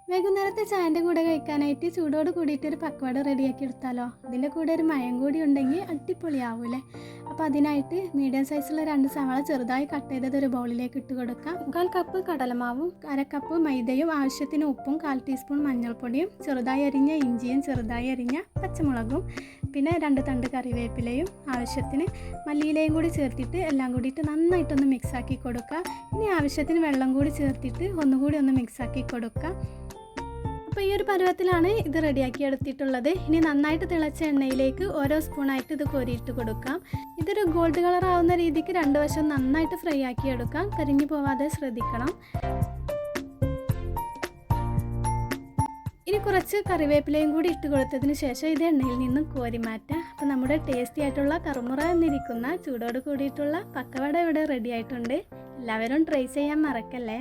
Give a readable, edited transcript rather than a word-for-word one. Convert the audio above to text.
വൈകുന്നേരത്തെ ചായൻ്റെ കൂടെ കഴിക്കാനായിട്ട് ചൂടോട് കൂടിയിട്ട് ഒരു പക്കവട റെഡിയാക്കി എടുത്താലോ. അതിൻ്റെ കൂടെ ഒരു മയം കൂടി ഉണ്ടെങ്കിൽ അടിപൊളിയാവൂലേ. അപ്പോൾ അതിനായിട്ട് മീഡിയം സൈസുള്ള 2 സവാള ചെറുതായി കട്ട് ചെയ്തത് ഒരു ബൗളിലേക്ക് ഇട്ട് കൊടുക്കാം. 1/4 കപ്പ് കടലമാവും, 1/2 കപ്പ് മൈദയും, ആവശ്യത്തിന് ഉപ്പും, 1/4 ടീസ്പൂൺ മഞ്ഞൾപ്പൊടിയും, ചെറുതായി അരിഞ്ഞ ഇഞ്ചിയും, ചെറുതായി അരിഞ്ഞ പച്ചമുളകും, പിന്നെ 2 തണ്ട് കറിവേപ്പിലയും, ആവശ്യത്തിന് മല്ലിയിലയും കൂടി ചേർത്തിട്ട് എല്ലാം കൂടിയിട്ട് നന്നായിട്ടൊന്ന് മിക്സാക്കി കൊടുക്കുക. ഇനി ആവശ്യത്തിന് വെള്ളം കൂടി ചേർത്തിട്ട് ഒന്നുകൂടി ഒന്ന് മിക്സാക്കി കൊടുക്കുക. അപ്പോൾ ഈ ഒരു പരുവത്തിലാണ് ഇത് റെഡിയാക്കി എടുത്തിട്ടുള്ളത്. ഇനി നന്നായിട്ട് തിളച്ച എണ്ണയിലേക്ക് ഓരോ സ്പൂണായിട്ട് ഇത് കോരിയിട്ട് കൊടുക്കാം. ഇതൊരു ഗോൾഡ് കളർ ആവുന്ന രീതിക്ക് 2 വശം നന്നായിട്ട് ഫ്രൈ ആക്കി എടുക്കാം. കരിഞ്ഞു പോവാതെ ശ്രദ്ധിക്കണം. ഇനി കുറച്ച് കറിവേപ്പിലയും കൂടി ഇട്ട് കൊടുത്തതിന് ശേഷം ഇത് എണ്ണയിൽ നിന്ന് കോരി മാറ്റാം. അപ്പോൾ നമ്മുടെ ടേസ്റ്റി ആയിട്ടുള്ള കറുമുറ എന്നിരിക്കുന്ന ചൂടോട് കൂടിയിട്ടുള്ള പക്കവട ഇവിടെ റെഡി ആയിട്ടുണ്ട്. എല്ലാവരും ട്രൈ ചെയ്യാൻ മറക്കല്ലേ.